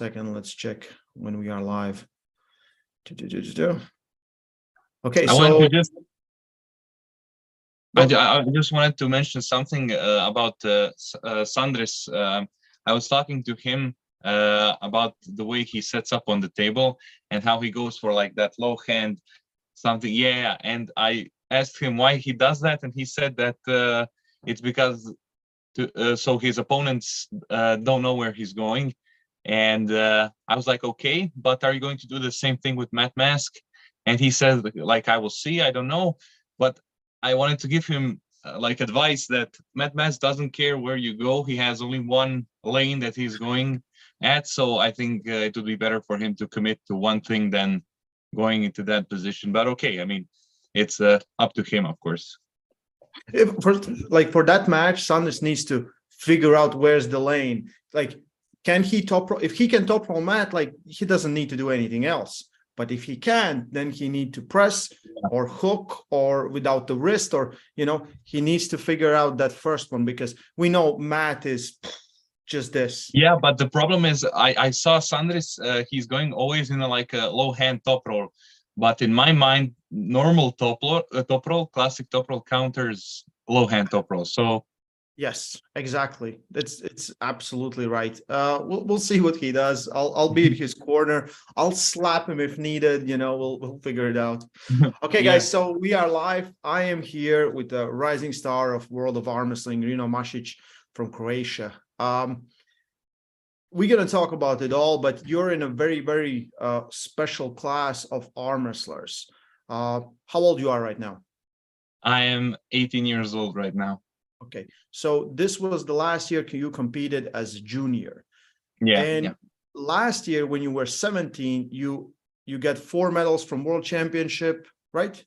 second. Let's check when we are live. Okay, I so wanted to just I just wanted to mention something about Sandris. I was talking to him about the way he sets up on the table and how he goes for like that low hand something. Yeah, and I asked him why he does that, and he said that it's because so his opponents don't know where he's going. And I was like, okay, but are you going to do the same thing with Matt Mask? And he said, like, I will see, I don't know. But I wanted to give him like advice that Matt Mask doesn't care where you go. He has only one lane that he's going at. So I think it would be better for him to commit to one thing than going into that position. But okay, I mean, it's up to him, of course. for that match, Sanders needs to figure out where's the lane. Like, can he if he can top roll Matt, like he doesn't need to do anything else. But if he can, then he need to press or hook or without the wrist, or he needs to figure out that first one, because we know Matt is just this. Yeah, but the problem is I saw Sandris, he's going always in like a low hand top roll. But in my mind, normal top roll, classic top roll counters low hand top roll. So yes, exactly. It's absolutely right. We'll see what he does. I'll be in his corner. I'll slap him if needed. We'll figure it out. Okay, guys. So we are live. I am here with the rising star of World of Arm Wrestling, Rino Mašić from Croatia. We're gonna talk about it all, but you're in a very, very special class of arm wrestlers. How old you are right now? I am 18 years old right now. Okay, so this was the last year you competed as junior. Yeah. And last year when you were 17, you got 4 medals from World Championship, right?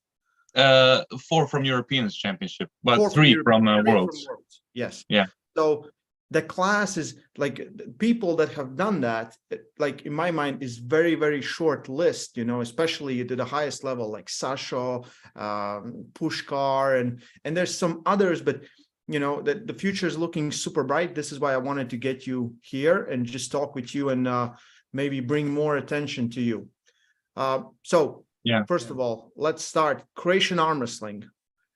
4 from Europeans Championship, but 3 from Worlds. Yes. Yeah. So the class is like people that have done that, like in my mind, is very, very short list, especially to the highest level, like Sasha, Pushkar, and there's some others, but the future is looking super bright. This is why I wanted to get you here and just talk with you and maybe bring more attention to you. So first of all, let's start Croatian arm wrestling.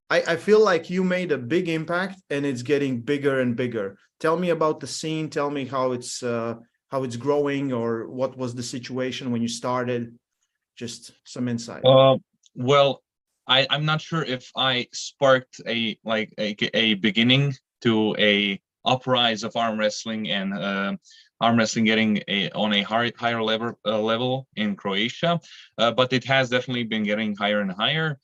I feel like you made a big impact and it's getting bigger and bigger. Tell me about the scene. Tell me how it's growing, or what was the situation when you started. Just some insight. Well, I'm not sure if I sparked a beginning to a uprise of arm wrestling and arm wrestling getting on a higher level in Croatia, but it has definitely been getting higher and higher.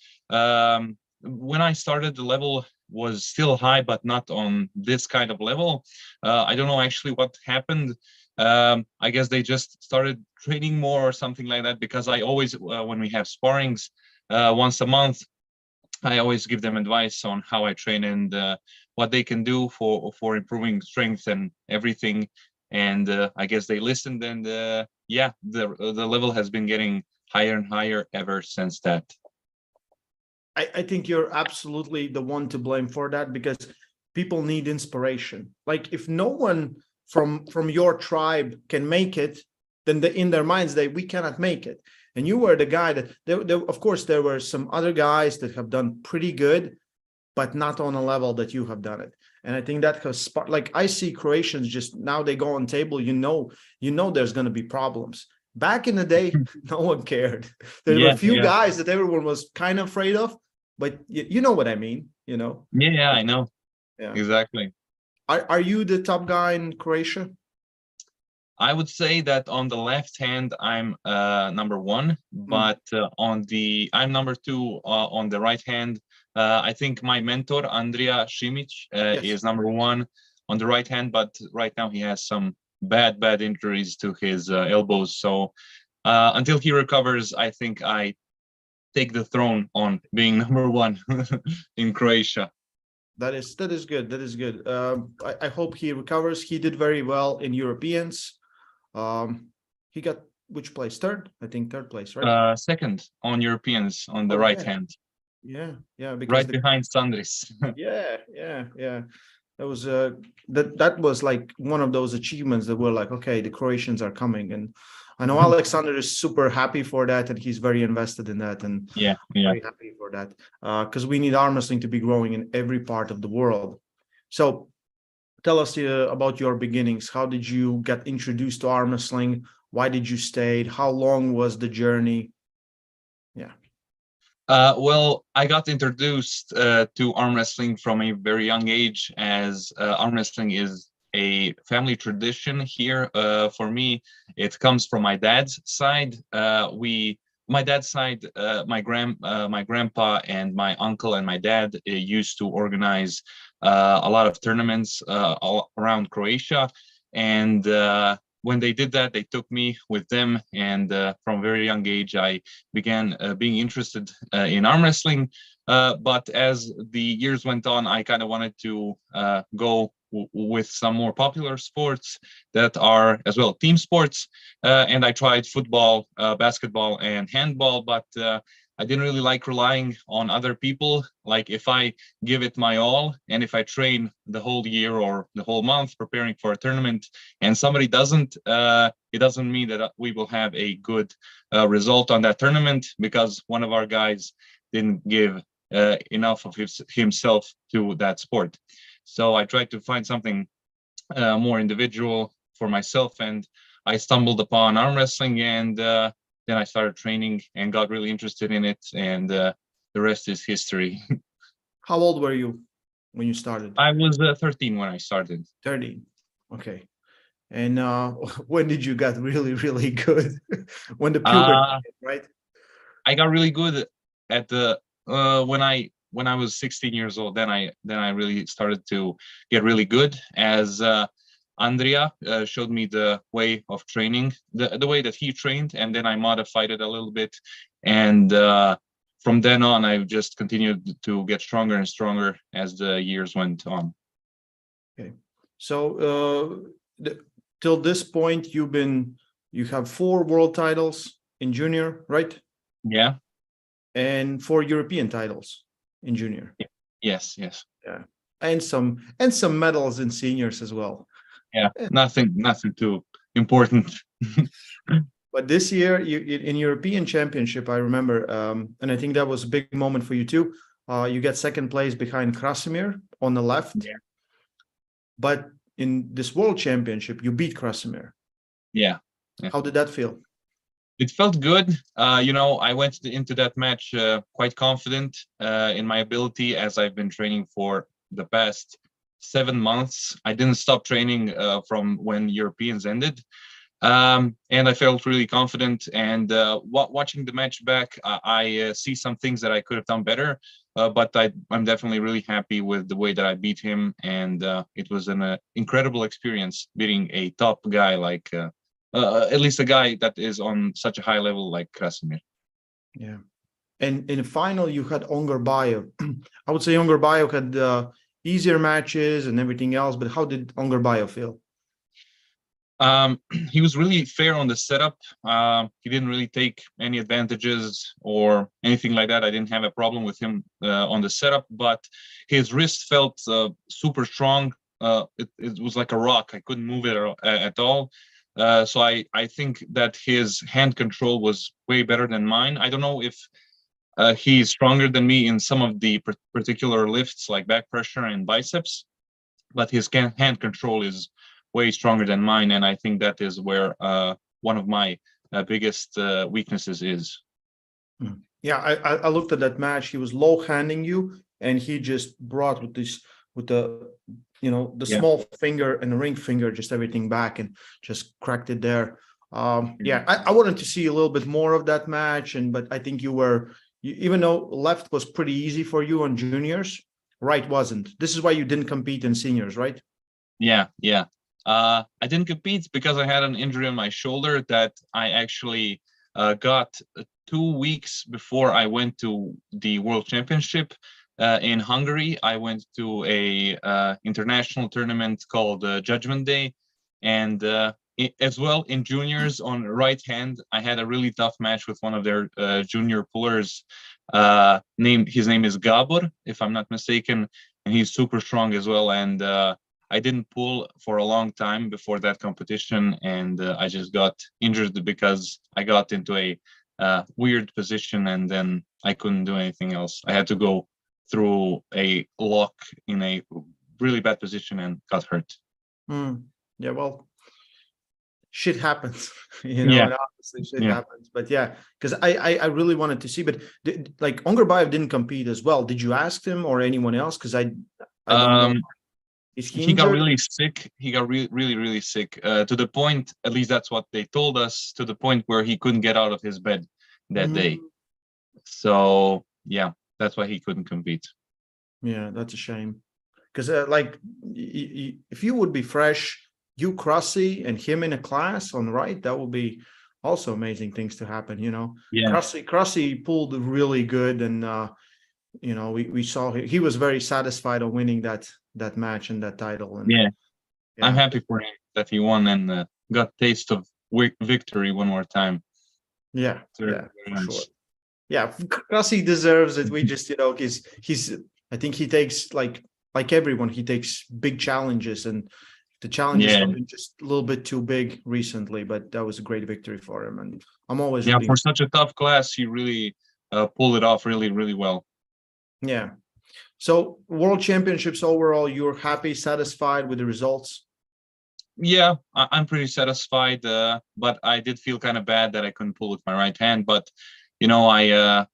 When I started, the level was still high, but not on this kind of level. I don't know actually what happened. I guess they just started training more or something like that, because I always, when we have sparrings once a month, I always give them advice on how I train and what they can do for improving strength and everything. And I guess they listened, and the level has been getting higher and higher ever since that. I think you're absolutely the one to blame for that, because people need inspiration. Like, if no one from your tribe can make it, then in their minds we cannot make it. And you were the guy that of course there were some other guys that have done pretty good, but not on a level that you have done it. And I think that has sparked, like, I see Croatians just now, they go on table, there's going to be problems. Back in the day, no one cared. There were a few guys that everyone was kind of afraid of, but you know what I mean, Yeah, I know. Yeah, exactly. Are you the top guy in Croatia? I would say that on the left hand, I'm number 1, but I'm number 2 on the right hand. I think my mentor, Andrija Šimić, is number 1 on the right hand, but right now he has some bad injuries to his elbows. So until he recovers, I think I take the throne on being number 1 in Croatia. That is good. That is good. I hope he recovers. He did very well in Europeans. He got which place? Third? I think third place, right? Second on Europeans on the right hand. Yeah. Right behind Sandris. Yeah. It was that was like one of those achievements that were like, okay, the Croatians are coming, and I know Alexander is super happy for that, and he's very invested in that, and Yeah, very happy for that, because we need arm wrestling to be growing in every part of the world. So tell us about your beginnings. How did you get introduced to arm wrestling? Why did you stay? How long was the journey? Yeah. Well, I got introduced to arm wrestling from a very young age, as arm wrestling is a family tradition here. For me, it comes from my dad's side. My dad's side, my grandpa and my uncle and my dad used to organize a lot of tournaments all around Croatia, and when they did that, they took me with them, and from a very young age, I began being interested in arm wrestling. But as the years went on, I kind of wanted to go with some more popular sports that are as well team sports. And I tried football, basketball, and handball, but I didn't really like relying on other people. Like if I give it my all, and if I train the whole year or the whole month preparing for a tournament, and somebody doesn't, it doesn't mean that we will have a good result on that tournament, because one of our guys didn't give enough of himself to that sport. So I tried to find something more individual for myself, and I stumbled upon arm wrestling, and then I started training and got really interested in it, and the rest is history. How old were you when you started? I was 13 when I started. 13. Okay. And when did you get really, really good? When the puberty hit, right? I got really good at the when I was 16 years old. Then I really started to get really good, as Andrea showed me the way of training, the way that he trained, and then I modified it a little bit, and from then on I just continued to get stronger and stronger as the years went on. Okay, so till this point you have 4 world titles in junior, right? Yeah. And 4 European titles in junior. Yes. Yeah, and some medals in seniors as well. Yeah, nothing too important. But this year, in European Championship, I remember, and I think that was a big moment for you too. You get second place behind Krasimir on the left. Yeah. But in this World Championship, you beat Krasimir. Yeah. How did that feel? It felt good. I went into that match quite confident in my ability, as I've been training for the past 7 months. I didn't stop training from when Europeans ended. And I felt really confident. And watching the match back, I see some things that I could have done better. But I'm definitely really happy with the way that I beat him. And it was an incredible experience beating a top guy like, at least a guy that is on such a high level like Krasimir. Yeah. And in the final, you had Ongar Bayo. I would say Ongar Bayo had easier matches and everything else, but how did Ongar Bayo feel? He was really fair on the setup. He didn't really take any advantages or anything like that. I didn't have a problem with him on the setup, but his wrist felt super strong. It was like a rock. I couldn't move it at all. So I think that his hand control was way better than mine. I don't know if he's stronger than me in some of the particular lifts like back pressure and biceps, but his hand control is way stronger than mine, and I think that is where one of my biggest weaknesses is. Yeah, I looked at that match. He was low handing you, and he just brought with the small finger and the ring finger, just everything back and just cracked it there. Yeah, I wanted to see a little bit more of that match, but I think even though left was pretty easy for you on juniors, right wasn't. This is why you didn't compete in seniors, right? Yeah. I didn't compete because I had an injury on my shoulder that I actually got 2 weeks before I went to the World Championship in Hungary. I went to a international tournament called Judgment Day, and as well in juniors on right hand, I had a really tough match with one of their junior pullers. His name is Gabor, if I'm not mistaken. and he's super strong as well. And I didn't pull for a long time before that competition, and I just got injured because I got into a weird position, and then I couldn't do anything else. I had to go through a lock in a really bad position and got hurt. Yeah, well, shit happens, Yeah. and obviously shit happens. But yeah, because I really wanted to see, but like Ongarbayev didn't compete as well. Did you ask him or anyone else? Because I don't know. Is he He got injured? really sick. He got really sick, to the point, at least that's what they told us, to the point where he couldn't get out of his bed that day. So yeah, that's why he couldn't compete. Yeah, that's a shame. Because like, if you would be fresh, you Crossy and him in a class on right, that would be also amazing things to happen. Yeah. Crossy pulled really good, and we saw he was very satisfied on winning that match and that title. And yeah, I'm happy for him that he won and got taste of victory one more time. Yeah, Very nice. sure. Yeah, Crossy deserves it. We just he's I think he takes like everyone, he takes big challenges, and the challenges have been just a little bit too big recently, but that was a great victory for him, and I'm always rooting for such a tough class. He really pulled it off really well. Yeah. So World Championships overall, you're happy, satisfied with the results? Yeah, I'm pretty satisfied, but I did feel kind of bad that I couldn't pull with my right hand. But I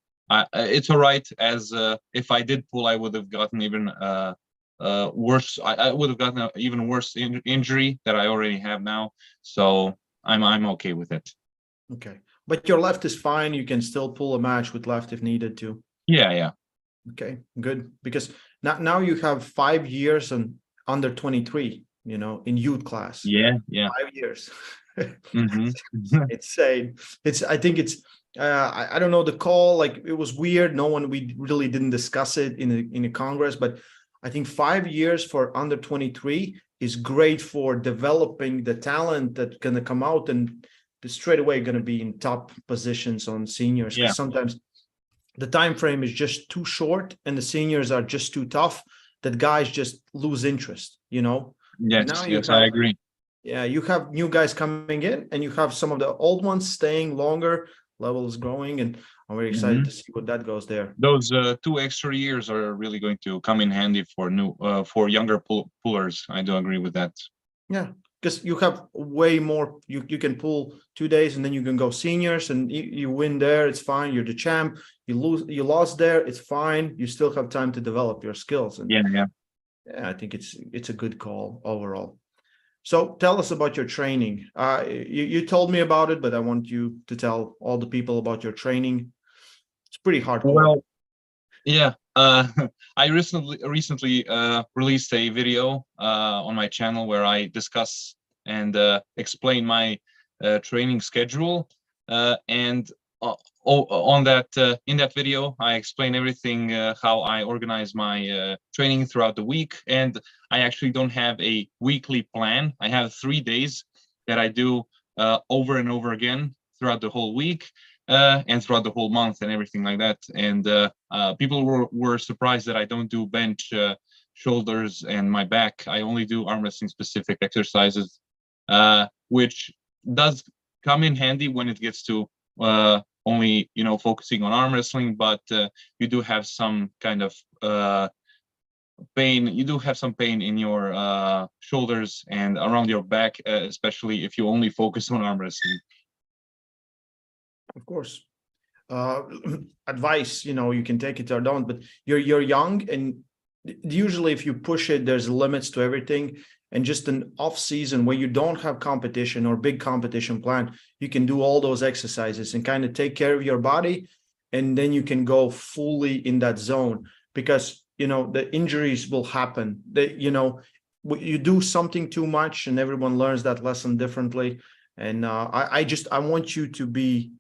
it's all right, as if I did pull, I would have gotten even worse. I would have gotten an even worse injury that I already have now. So I'm okay with it. Okay, but your left is fine. You can still pull a match with left if needed to. Yeah. Okay, good. Because now you have 5 years and under 23, in youth class. Yeah. 5 years. Mm-hmm. Insane. I think it's I don't know the call, like it was weird. We really didn't discuss it in a Congress, but I think 5 years for under 23 is great for developing the talent that's going to come out and straight away going to be in top positions on seniors. Because sometimes the time frame is just too short and the seniors are just too tough that guys just lose interest, Yes, I agree. Yeah, you have new guys coming in and you have some of the old ones staying longer, level is growing, and I'm very excited to see what that goes there. Those 2 extra years are really going to come in handy for younger pullers. I do agree with that. Yeah, because you have way more. You can pull 2 days and then you can go seniors and you win there. It's fine. You're the champ. You lost there. It's fine. You still have time to develop your skills. And yeah, I think it's a good call overall. So tell us about your training. You told me about it, but I want you to tell all the people about your training. It's pretty hardcore. Well, yeah. I recently released a video on my channel where I discuss and explain my training schedule, and on that in that video I explain everything, how I organize my training throughout the week. And I actually don't have a weekly plan. I have 3 days that I do over and over again throughout the whole week, and throughout the whole month and everything like that. And people were surprised that I don't do bench, shoulders, and my back. I only do arm wrestling specific exercises, which does come in handy when it gets to only focusing on arm wrestling. But you do have some kind of pain. You do have some pain in your shoulders and around your back, especially if you only focus on arm wrestling. Of course. Advice, you can take it or don't, but you're young, and usually if you push it, there's limits to everything. And just an off season where you don't have competition or big competition plan, you can do all those exercises and kind of take care of your body, and then you can go fully in that zone. Because the injuries will happen. You do something too much, and everyone learns that lesson differently. And I want you to be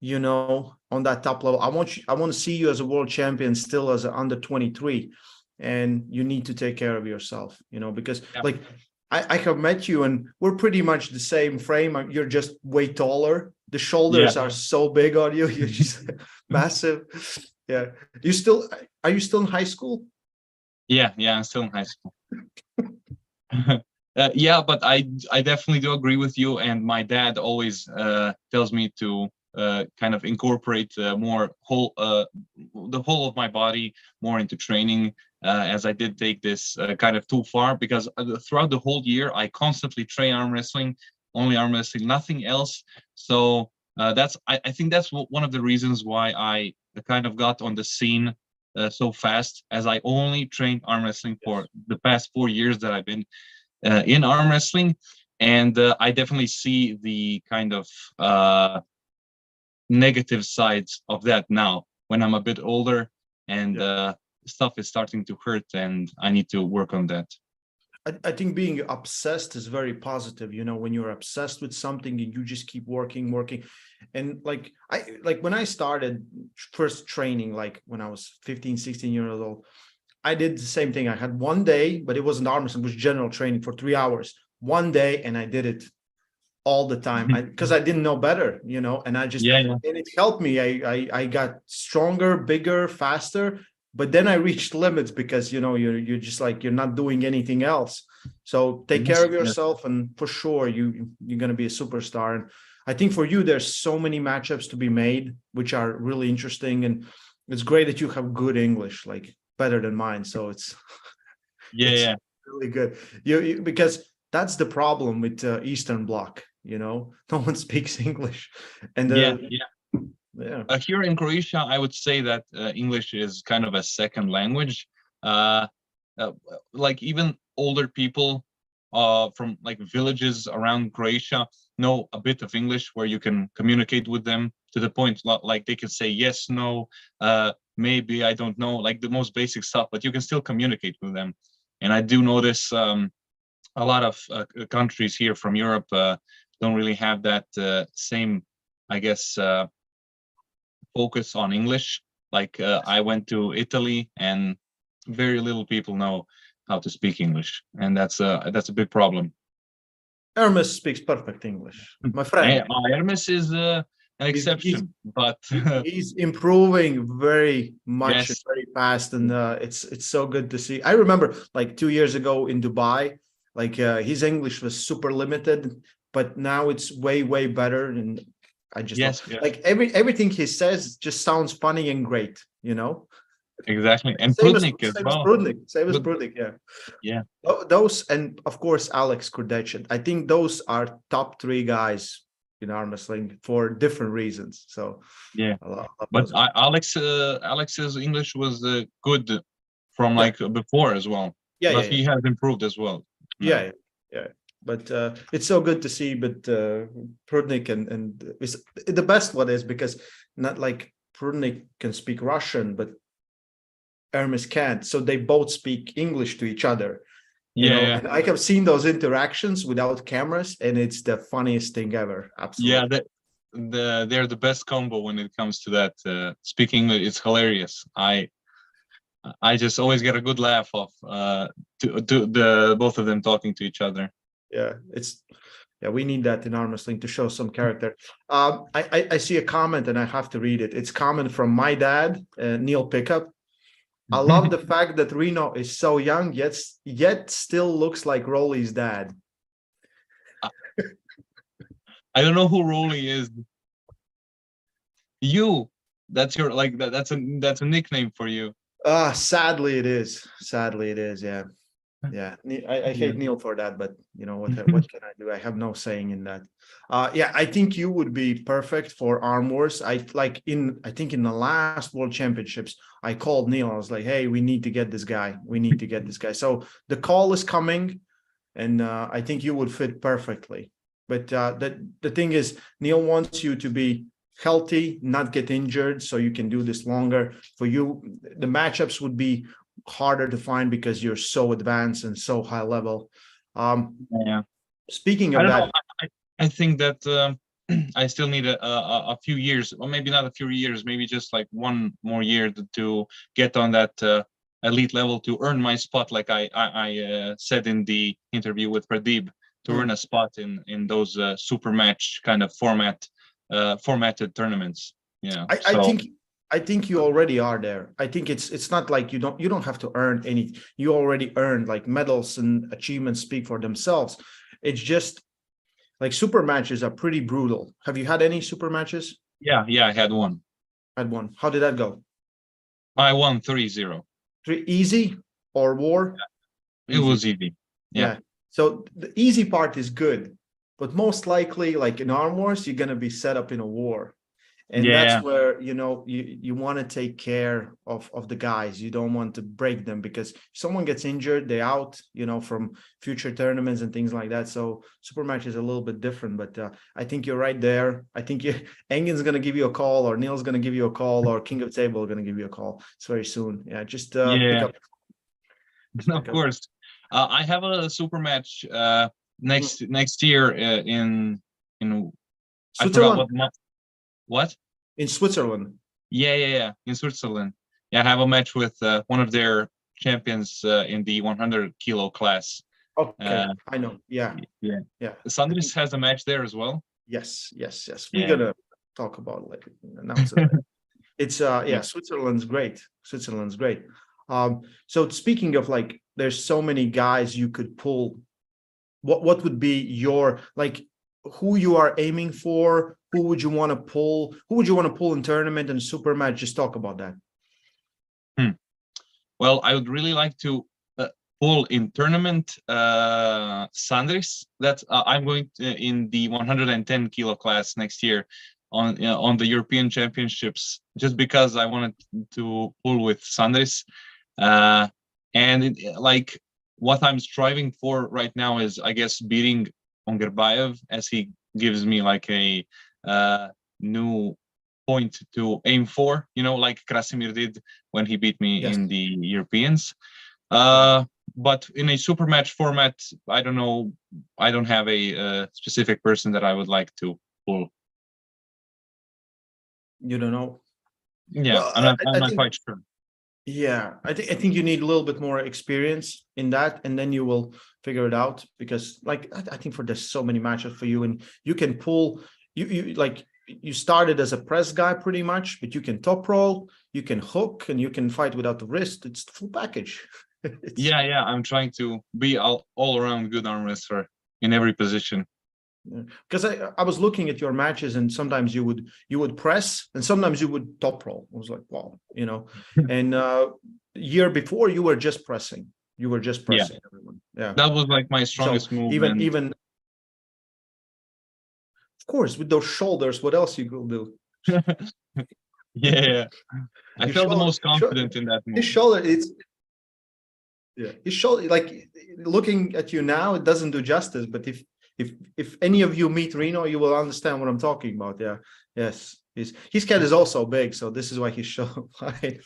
on that top level. I want to see you as a world champion still as an under 23, and you need to take care of yourself, because like I have met you and we're pretty much the same frame. You're just way taller. The shoulders are so big on you. You're just massive. Yeah. Are you still in high school? Yeah, I'm still in high school. Yeah, but I definitely do agree with you. And my dad always tells me to kind of incorporate more the whole of my body more into training. As I did take this kind of too far, because throughout the whole year I constantly train arm wrestling, only arm wrestling, nothing else. So I think that's one of the reasons why I kind of got on the scene so fast, as I only trained arm wrestling for the past 4 years that I've been in arm wrestling. And I definitely see the kind of negative sides of that now when I'm a bit older, and stuff is starting to hurt, and I need to work on that. I think being obsessed is very positive. You know, when you're obsessed with something and you just keep working. And like when I started first training, like when I was 15, 16 years old, I did the same thing. I had one day, but it wasn't arm wrestling, it was general training for 3 hours. One day, and I did it all the time because I didn't know better, you know, and I just, Yeah. and it helped me. I got stronger, bigger, faster, but then I reached limits because, you know, you're just like, you're not doing anything else. So take care of yourself, and for sure you're going to be a superstar. And I think for you, there's so many matchups to be made, which are really interesting. And it's great that you have good English, like better than mine. So it's really good. Because that's the problem with Eastern Bloc. You know, no one speaks English, and here in Croatia, I would say that English is kind of a second language. Like even older people from like villages around Croatia know a bit of English, where you can communicate with them to the point like they can say yes, no, maybe, I don't know, like the most basic stuff, but you can still communicate with them. And I do notice a lot of countries here from Europe don't really have that same, I guess, focus on English. Like I went to Italy, and very little people know how to speak English, and that's a big problem. Hermes speaks perfect English, my friend. Hermes is an exception, but he's improving very much, yes, very fast, and it's so good to see. I remember like 2 years ago in Dubai, like his English was super limited, but now it's way better. And I just love, like everything he says just sounds funny and great, you know. Exactly. And same as Prudnik as well. Prudnik, yeah. Those, and of course Alex Kurdechin. I think those are top three guys in arm wrestling for different reasons. So yeah, but Alex's English was good from like before as well. But he has improved as well. Yeah. But it's so good to see. But Prudnik and it's, the best one is because not like Prudnik can speak Russian, but Hermes can't. So they both speak English to each other. You know, and I have seen those interactions without cameras, and it's the funniest thing ever. Absolutely. Yeah, they're the best combo when it comes to that. Speaking English, it's hilarious. I just always get a good laugh off to the both of them talking to each other. Yeah, we need that in arm wrestling to show some character. I see a comment, and I have to read it. It's comment from my dad, Neil Pickup. I love the fact that Rino is so young, yet still looks like Rolly's dad. I don't know who Rolly is. That's your like that's a nickname for you. Sadly it is. Yeah. I hate Neil for that, but you know what can I do? I have no saying in that. I think you would be perfect for Arm Wars. I think in the last World Championships, I called Neil. I was like, hey, we need to get this guy. So the call is coming, and I think you would fit perfectly. But the thing is, Neil wants you to be healthy, not get injured, so you can do this longer. For you, the matchups would be harder to find because you're so advanced and so high level. Speaking of that, I think that I still need a few years, or maybe not a few years, maybe just like one more year to get on that elite level, to earn my spot, like I said in the interview with Pradeep, to earn a spot in those super match kind of formatted tournaments. Yeah, I think you already are there. I think it's not like you don't have to earn any. You already earned, like, medals and achievements speak for themselves. It's just like super matches are pretty brutal. Have you had any super matches? Yeah, I had one. Had one. How did that go? I won 3-0. Three easy or war? It was easy. Yeah. Yeah. So the easy part is good, but most likely, like in arm wars, you're gonna be set up in a war. And that's Yeah. where, you want to take care of the guys. You don't want to break them, because if someone gets injured, they're out, from future tournaments and things like that. So super match is a little bit different, but I think you're right there. I think Engin's going to give you a call, or Neil's going to give you a call, or King of Table going to give you a call. It's very soon. Yeah, just pick Yeah. up. Of course. I have a super match next year in I forgot Switzerland. what? In Switzerland. Yeah, in Switzerland. Yeah, I have a match with one of their champions in the 100 kilo class. Okay, I know. Yeah. Yeah. Yeah. Sandris has a match there as well. Yes. We're Yeah. gonna talk about it, like, announce it. It's Yeah. Switzerland's great. So speaking of, like, there's so many guys you could pull. What would be your, like, who you are aiming for? Who would you want to pull? Who would you want to pull in tournament and super match? Just talk about that. Well, I would really like to pull in tournament Sandris. That's I'm going in the 110 kilo class next year on the European Championships, just because I wanted to pull with Sandris. And like, what I'm striving for right now is, I guess, beating Ongerbayev, as he gives me like a new point to aim for, like Krasimir did when he beat me in the Europeans. But in a super match format, I don't know. I don't have a specific person that I would like to pull. You don't know? Yeah, Well, I'm I not think, quite sure. yeah, I think you need a little bit more experience in that, and then you will figure it out. Because, like, I think there's so many matches for you, and you can pull. You started as a press guy pretty much, but you can top roll, you can hook, and you can fight without the wrist. It's the full package. Yeah. I'm trying to be all around good arm wrestler in every position. Because I was looking at your matches, and sometimes you would press, and sometimes you would top roll. I was like, wow, And year before, you were just pressing. Everyone. Yeah, that was like my strongest move. Even of course, with those shoulders, what else you will do? Yeah. I felt the most confident in that move. His shoulder, his shoulder, like, looking at you now, it doesn't do justice. But if any of you meet Rino, you will understand what I'm talking about. Yeah. Yes. His head is also big, so this is why he's so wide.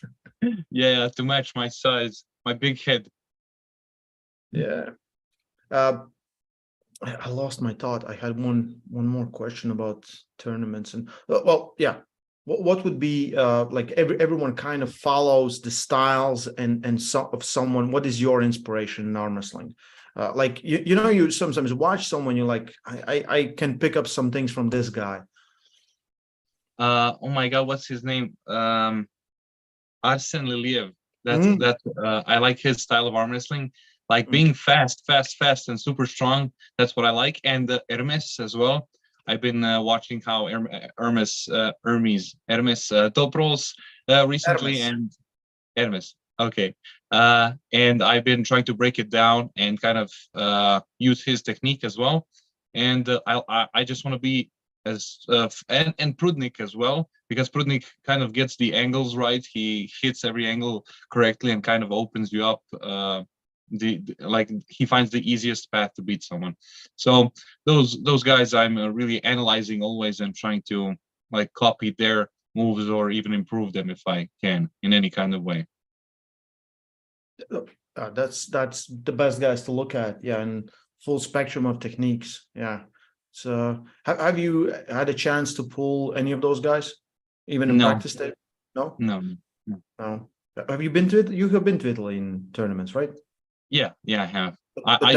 Yeah, to match my size, my big head. Yeah. I lost my thought. I had one more question about tournaments, and yeah. What would be like, everyone kind of follows the styles and of someone. What is your inspiration in arm wrestling? Like, you sometimes watch someone, you're like, I can pick up some things from this guy. Oh my God, what's his name? Arsen Liliev. That I like his style of arm wrestling, like being fast, and super strong. That's what I like. And Hermes as well. I've been watching how Hermes top rolls recently. Hermes. And Hermes. Okay. And I've been trying to break it down and kind of use his technique as well. And I just want to be as and Prudnik as well, because Prudnik kind of gets the angles right. He hits every angle correctly and kind of opens you up. Like, he finds the easiest path to beat someone. So those guys I'm really analyzing always, and trying to, like, copy their moves or even improve them if I can in any kind of way. That's the best guys to look at. Yeah, and full spectrum of techniques. Yeah. So have you had a chance to pull any of those guys, even in practice day? No. Have you been to it? You have been to Italy in tournaments, right? Yeah, I have. I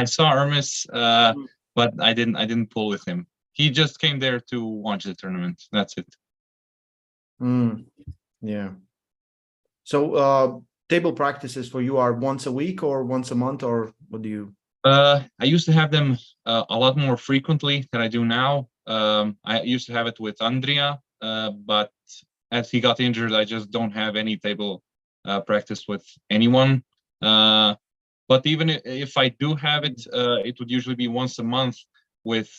saw Hermes, but I didn't pull with him. He just came there to watch the tournament. That's it. Yeah. So table practices for you are once a week or once a month, or what do you? I used to have them a lot more frequently than I do now. I used to have it with Andrea, but as he got injured, I just don't have any table practice with anyone. But even if I do have it, it would usually be once a month with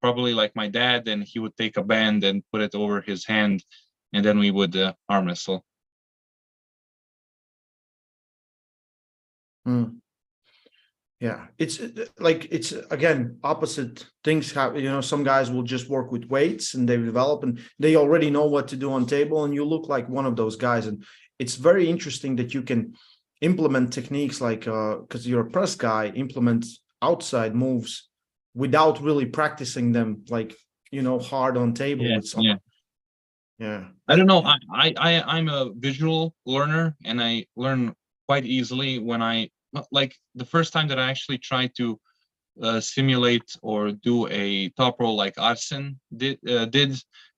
probably like my dad, and he would take a band and put it over his hand, and then we would arm wrestle. Yeah, it's like it's again opposite things happen. You know, some guys will just work with weights and they develop and they already know what to do on table, and you look like one of those guys. And it's very interesting that you can implement techniques like because you're a press guy, implement outside moves without really practicing them, like hard on table with someone. Yeah. I don't know. I'm a visual learner, and I learn quite easily when like the first time that I actually tried to simulate or do a top roll like Arsen did.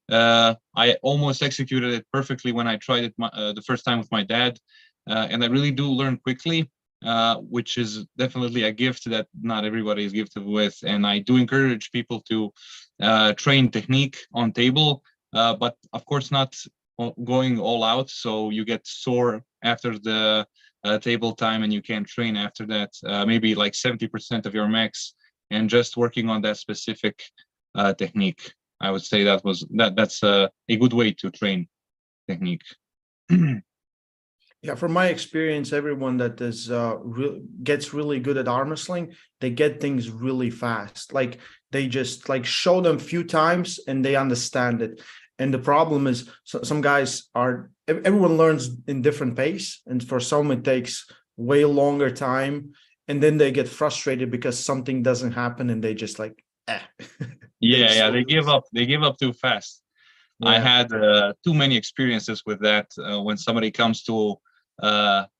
I almost executed it perfectly when I tried it the first time with my dad, and I really do learn quickly, which is definitely a gift that not everybody is gifted with. And I do encourage people to train technique on table, but of course not going all out, so you get sore after the table time and you can't train after that. Maybe like 70% of your max, and just working on that specific technique. I would say that's a good way to train technique. Yeah, from my experience, everyone that is gets really good at arm wrestling, they get things really fast. Like they just like show them a few times and they understand it. And the problem is some guys everyone learns in different pace, and for some it takes way longer time, and then they get frustrated because something doesn't happen and they just like Yeah, they give up. They give up too fast. Yeah. I had too many experiences with that. When somebody comes to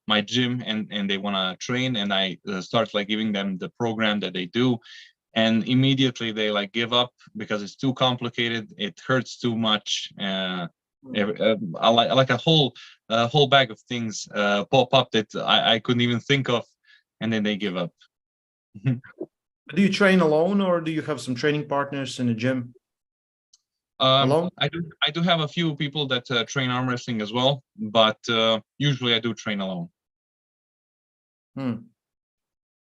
my gym and they want to train, and I start like giving them the program that they do, and immediately they like give up because it's too complicated. It hurts too much. Like a whole bag of things pop up that I couldn't even think of, and then they give up. Do you train alone, or do you have some training partners in the gym? Alone? I do have a few people that train arm wrestling as well, but usually I do train alone.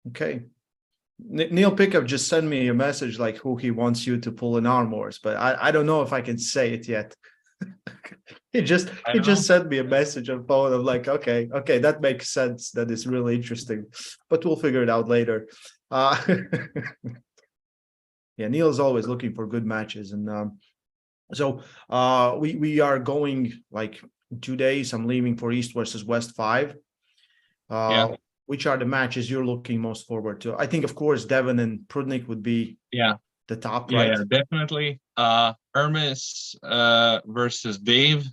Okay. Neil Pickup just sent me a message like who he wants you to pull in arm wars, but I don't know if I can say it yet. he just sent me a message on phone. I'm like, okay, that makes sense. That is really interesting, but we'll figure it out later. Yeah, Neil's always looking for good matches, and so we are going like 2 days. I'm leaving for East versus West 5. Which are the matches you're looking most forward to? I think, of course, Devon and Prudnik would be the top, right? Yeah, definitely. Hermes versus Dave,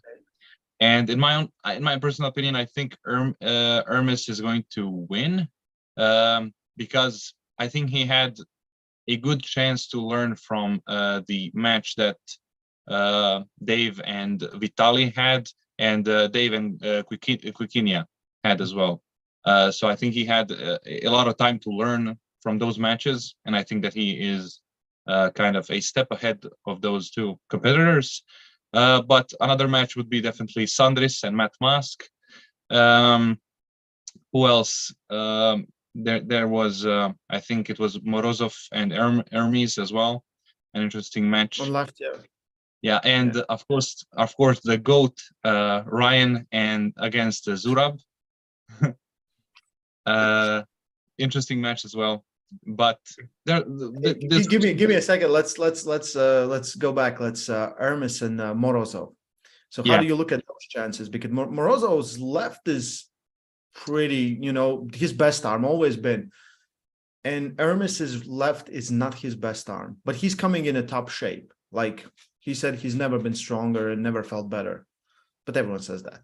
and in my personal opinion, I think Hermes is going to win, because I think he had a good chance to learn from the match that Dave and Vitali had, and Dave and Quikinia had as well. So I think he had a lot of time to learn from those matches, and I think that he is kind of a step ahead of those two competitors. But another match would be definitely Sandris and Matt Mask. Who else? There was I think it was Morozov and Hermes as well. An interesting match. On left, yeah, and of course the GOAT Ryan and against Zurab. Interesting match as well. But give me a second. Let's go back. Let's Hermes and Morozov. So how do you look at those chances? Because Morozov's left is pretty, his best arm, always been. And Hermes's left is not his best arm, but he's coming in a top shape. Like he said, he's never been stronger and never felt better. But everyone says that.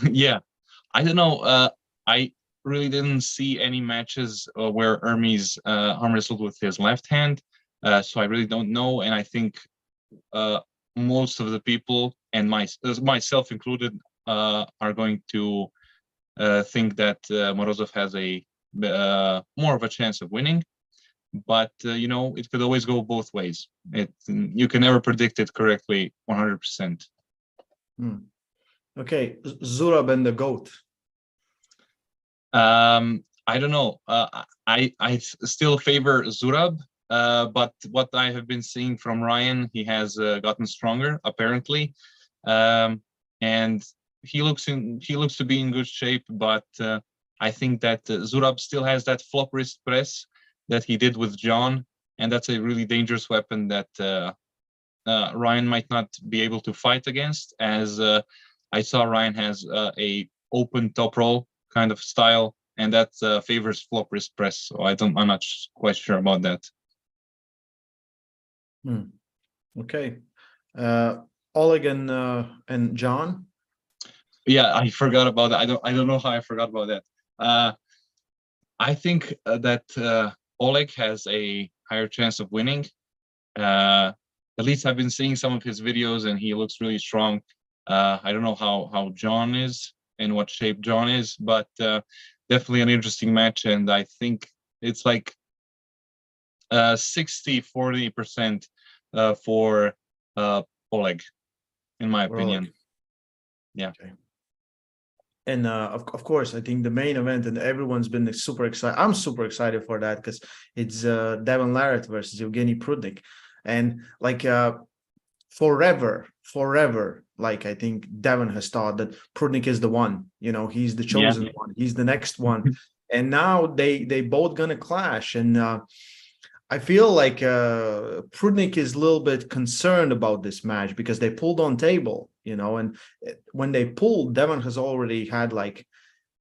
Yeah, I don't know. I really didn't see any matches where Hermes arm wrestled with his left hand, so I really don't know. And I think most of the people and myself included, are going to think that Morozov has a more of a chance of winning. But you know, it could always go both ways. You can never predict it correctly 100%. Okay, Zurab and the GOAT. I don't know. I still favor Zurab, but what I have been seeing from Ryan, he has gotten stronger apparently, and he looks to be in good shape. But I think that Zurab still has that flop wrist press that he did with John, and that's a really dangerous weapon that Ryan might not be able to fight against, as I saw Ryan has a open top roll kind of style, and that favors flop wrist press. So I'm not quite sure about that. Okay, Oleg and John. Yeah, I forgot about that. I don't know how I forgot about that. I think that Oleg has a higher chance of winning. At least I've been seeing some of his videos, and he looks really strong. I don't know how John is and what shape John is, but definitely an interesting match. And I think it's like 60-40% for Oleg, in my opinion. Oleg. Yeah. Okay. And of course, I think the main event, and everyone's been super excited. I'm super excited for that because it's Devon Larratt versus Evgeny Prudnik. And like forever, like I think Devon has thought that Prudnik is the one, you know, he's the chosen one, he's the next one. And now they both gonna clash. And I feel like Prudnik is a little bit concerned about this match because they pulled on table, you know, and when they pulled, Devon has already had like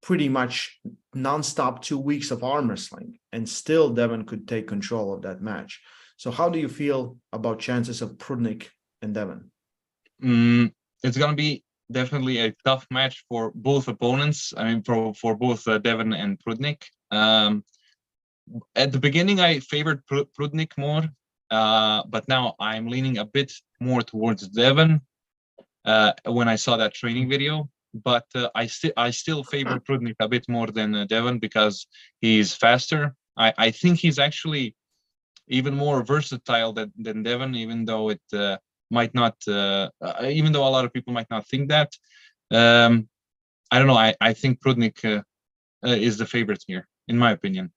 pretty much nonstop 2 weeks of arm wrestling, and still Devon could take control of that match. So how do you feel about chances of Prudnik and Devon? It's going to be definitely a tough match for both opponents. I mean, for both Devon and Prudnik. At the beginning, I favored Prudnik more, but now I'm leaning a bit more towards Devon when I saw that training video. But I still favor Prudnik a bit more than Devon because he's faster. I think he's actually even more versatile than Devon, even though it might not, even though a lot of people might not think that. I don't know. I think Prudnik is the favorite here, in my opinion.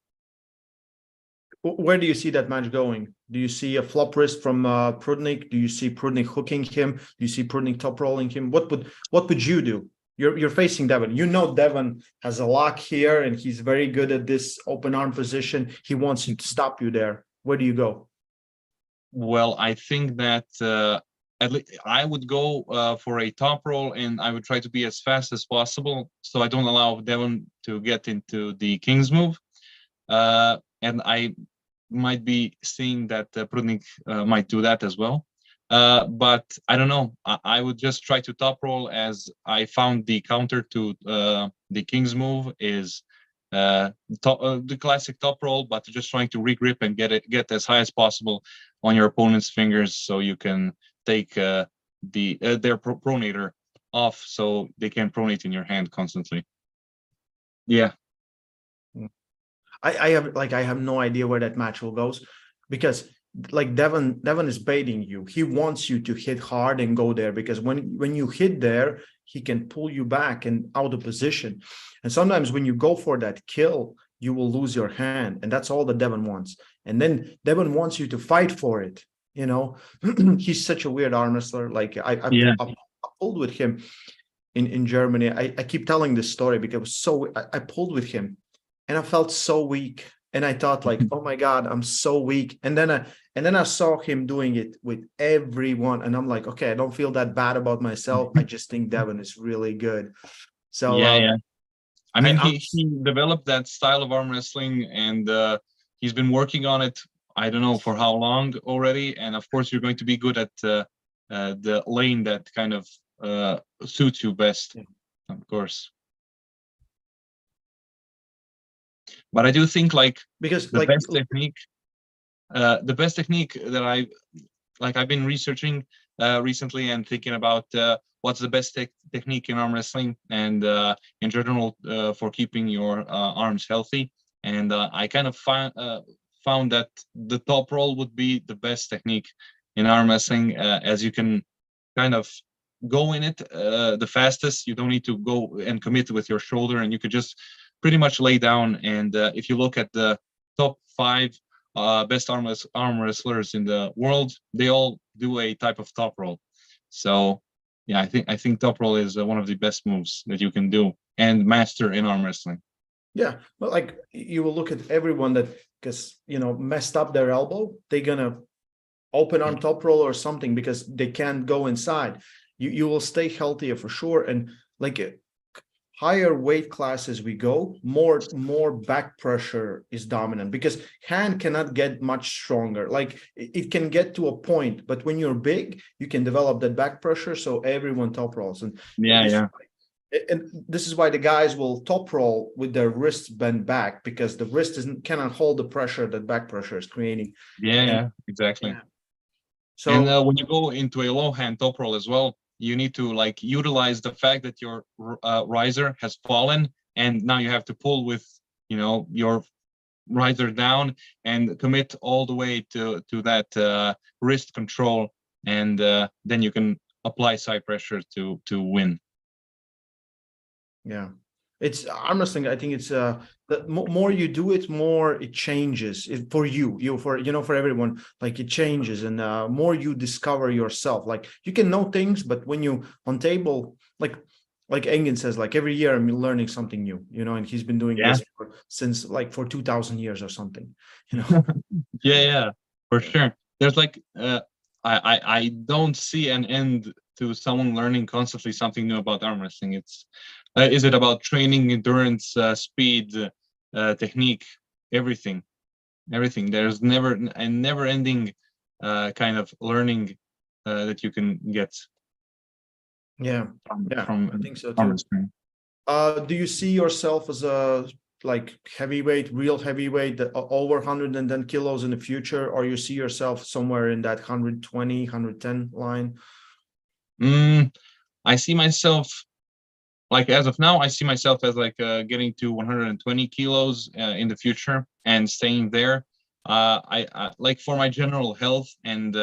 Where do you see that match going? Do you see a flop wrist from Prudnik? Do you see Prudnik hooking him? Do you see Prudnik top rolling him? What would you do? You're facing Devon. You know Devon has a lock here, and he's very good at this open arm position. He wants you to stop you there. Where do you go? Well, I think that at least I would go for a top roll, and I would try to be as fast as possible, so I don't allow Devon to get into the King's move. And I might be seeing that Prudnik might do that as well. But I don't know. I would just try to top roll, as I found the counter to the King's move is the classic top roll, but just trying to regrip and get as high as possible on your opponent's fingers, so you can take their pronator off, so they can pronate in your hand constantly. Yeah. I have no idea where that match will go, because like Devon is baiting you. He wants you to hit hard and go there, because when you hit there, he can pull you back and out of position. And sometimes when you go for that kill, you will lose your hand, and that's all that Devon wants. And then Devon wants you to fight for it. You know, he's such a weird arm wrestler. Like I pulled with him in Germany. I keep telling this story because I pulled with him, and I felt so weak. And I thought, like, oh my God, I'm so weak. And then I saw him doing it with everyone, and I'm like, okay, I don't feel that bad about myself. I just think Devon is really good. So yeah. I mean, he developed that style of arm wrestling, and he's been working on it, I don't know for how long already. And of course, you're going to be good at the lane that kind of suits you best, of course. But I do think, like, because the best technique that like I've been researching recently and thinking about what's the best technique in arm wrestling and in general for keeping your arms healthy. And I kind of found that the top roll would be the best technique in arm wrestling, as you can kind of go in it the fastest. You don't need to go and commit with your shoulder, and you could just pretty much lay down. And if you look at the top 5 best arm wrestlers in the world, they all do a type of top roll. So yeah, I think top roll is one of the best moves that you can do and master in arm wrestling. Yeah, but like you will look at everyone that because messed up their elbow, they're gonna open arm top roll or something because they can't go inside. You will stay healthier for sure. And like higher weight classes we go, more back pressure is dominant because hand cannot get much stronger. Like it can get to a point, but when you're big, you can develop that back pressure. So everyone top rolls. And this is why the guys will top roll with their wrists bent back, because the wrist cannot hold the pressure that back pressure is creating. Yeah, exactly. Yeah. So, and when you go into a low hand top roll as well, you need to like utilize the fact that your riser has fallen, and now you have to pull with your riser down and commit all the way to that wrist control, and then you can apply side pressure to win. Yeah, it's arm wrestling. I think it's the more you do it, more it changes for for everyone. Like it changes, and more you discover yourself. Like you can know things, but when you on table, like Engin says, like every year I'm learning something new. And he's been doing this since like for 2,000 years or something. Yeah, for sure. There's like I don't see an end to someone learning constantly something new about arm wrestling. It's is it about training, endurance, speed, technique, everything. There's never ending kind of learning that you can get. From I think so too. Do you see yourself as a like real heavyweight, over 110 kilos in the future, or you see yourself somewhere in that 120, 110 line? I see myself, like as of now, I see myself as like getting to 120 kilos in the future and staying there. I like for my general health and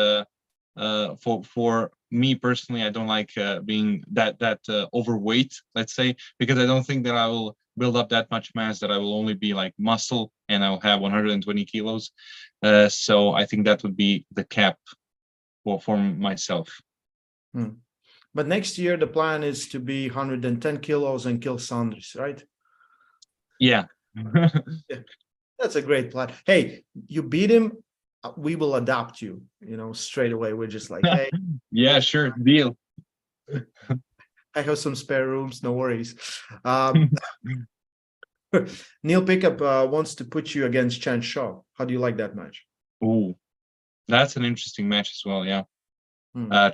for me personally, I don't like being that overweight, let's say, because I don't think that I will build up that much mass that I will only be like muscle and I'll have 120 kilos. So I think that would be the cap for myself. But next year, the plan is to be 110 kilos and kill Sandris, right? Yeah. Yeah. That's a great plan. Hey, you beat him, we will adopt you, straight away. We're just like, hey. Yeah, sure. Deal. I have some spare rooms, no worries. Neil Pickup wants to put you against Chan Shaw. How do you like that match? Oh, that's an interesting match as well, yeah.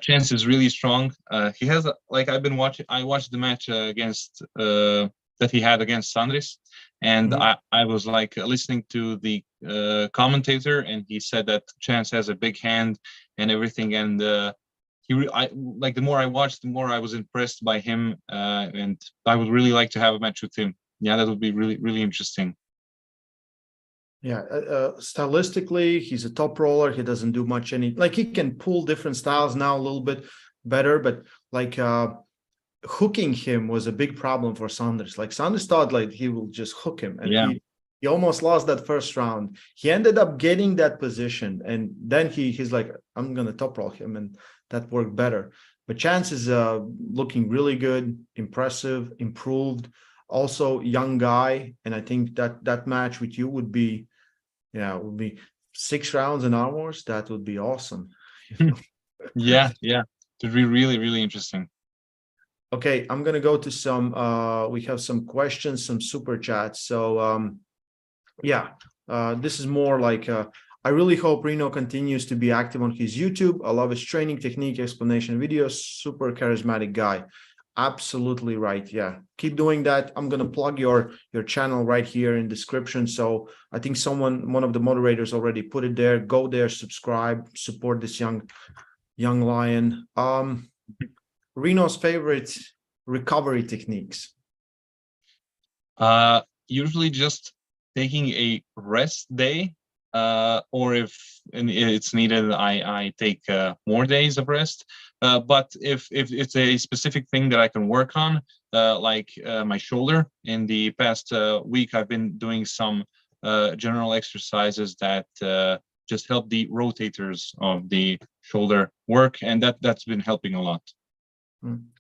Chance is really strong. He has I watched the match against that he had against Sandris, and I was like listening to the commentator, and he said that Chance has a big hand and everything, and the more I watched, the more I was impressed by him, and I would really like to have a match with him. Yeah, that would be really, really interesting. Yeah, stylistically, he's a top roller. He doesn't do much he can pull different styles now a little bit better, but like hooking him was a big problem for Sanders. Like Sanders thought like he will just hook him, and he almost lost that first round. He ended up getting that position, and then he's like, I'm gonna top roll him, and that worked better. But Chance is looking really good, impressive, improved. Also young guy, and I think that match with you would be 6 rounds in arm wars. That would be awesome. Yeah, it would be really, really interesting. Okay, I'm gonna go to some we have some questions, some super chats. So this is more like I really hope Rino continues to be active on his YouTube. I love his training technique, explanation videos, super charismatic guy. Absolutely right. Yeah. Keep doing that. I'm gonna plug your channel right here in description. So I think one of the moderators already put it there. Go there, subscribe, support this young lion. Rino's favorite recovery techniques. Usually just taking a rest day, or if it's needed, I take more days of rest. But if it's a specific thing that I can work on, like my shoulder, in the past week, I've been doing some general exercises that just help the rotators of the shoulder work, and that's been helping a lot.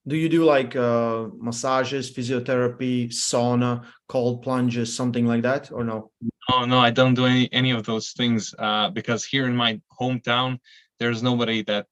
Do you do like massages, physiotherapy, sauna, cold plunges, something like that, or no? Oh no, I don't do any of those things because here in my hometown, there's nobody that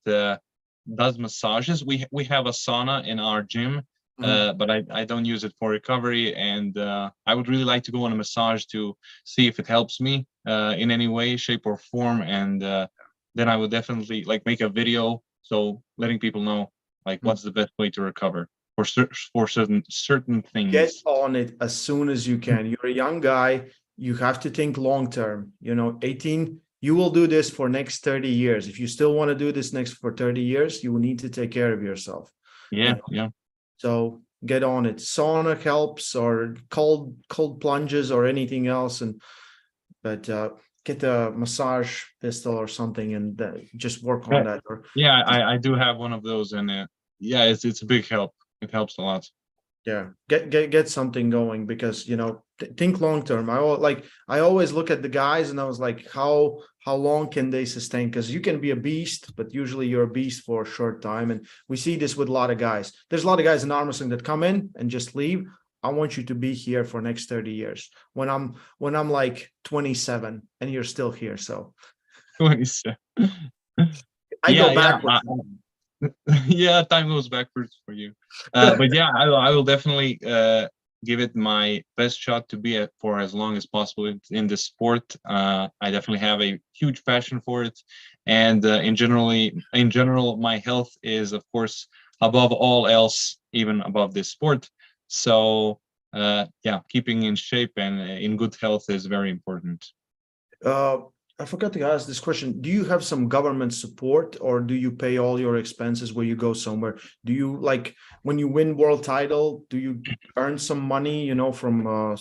does massages. We have a sauna in our gym, but I don't use it for recovery. And I would really like to go on a massage to see if it helps me in any way, shape, or form. And then I would definitely like make a video, so letting people know like what's the best way to recover for certain things. Get on it as soon as you can. You're a young guy. You have to think long term. 18, you will do this for next 30 years. If you still want to do this next for 30 years, you will need to take care of yourself. Yeah, yeah. So get on it. Sauna helps, or cold plunges, or anything else. But get a massage pistol or something and just work on that. Or yeah, I do have one of those, and yeah, it's a big help. It helps a lot. Yeah, get something going, because think long term. I always look at the guys and I was like, how long can they sustain? Because you can be a beast, but usually you're a beast for a short time, and we see this with a lot of guys. There's a lot of guys in arm wrestling that come in and just leave. I want you to be here for next 30 years. When I'm like 27 and you're still here, so 27. I go backwards. Yeah, time goes backwards for you. But yeah, I will definitely give it my best shot to be for as long as possible in this sport. I definitely have a huge passion for it, and in general, my health is, of course, above all else, even above this sport. So yeah, keeping in shape and in good health is very important. I forgot to ask this question. Do you have some government support, or do you pay all your expenses where you go somewhere? Do you, like, when you win world title, do you earn some money, from,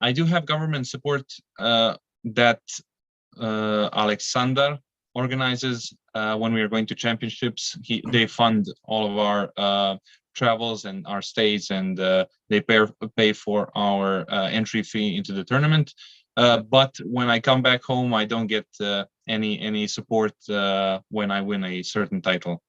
I do have government support that Alexander organizes when we are going to championships. They fund all of our travels and our stays, and they pay for our entry fee into the tournament. But when I come back home, I don't get any support when I win a certain title.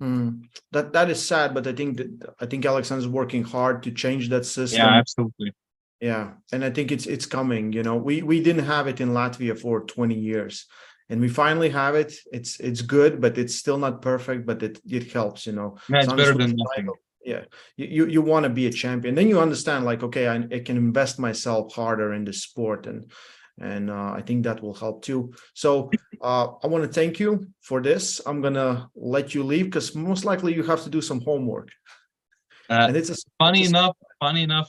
That is sad, but I think Alexander's working hard to change that system. Yeah, absolutely. Yeah, and I think it's coming. We didn't have it in Latvia for 20 years, and we finally have it. It's good, but it's still not perfect. But it helps. Yeah, it's better than nothing. Yeah, you want to be a champion, then you understand, like, okay, I can invest myself harder in this sport, and I think that will help too. So I want to thank you for this. I'm gonna let you leave because most likely you have to do some homework. And funny enough,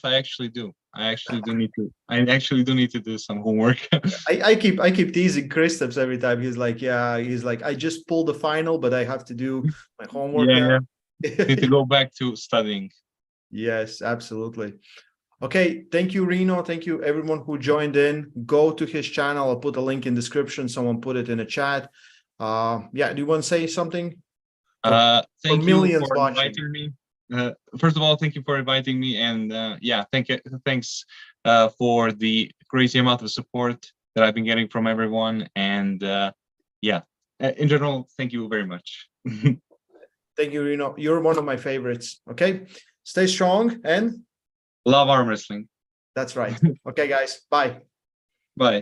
I actually do. I actually do need to do some homework. I keep teasing Kristaps every time. He's like, I just pulled the final, but I have to do my homework now. Yeah. Need to go back to studying. Yes, absolutely. Okay, thank you, Rino. Thank you, everyone who joined in. Go to his channel. I'll put a link in description. Someone put it in a chat. Yeah, do you want to say something? Thank you for watching. inviting me. First of all, thank you for inviting me, and yeah, thanks for the crazy amount of support that I've been getting from everyone, and yeah, in general, thank you very much. Thank you, Rino. You're one of my favorites. Okay, stay strong and love arm wrestling. That's right. Okay, guys. Bye. Bye.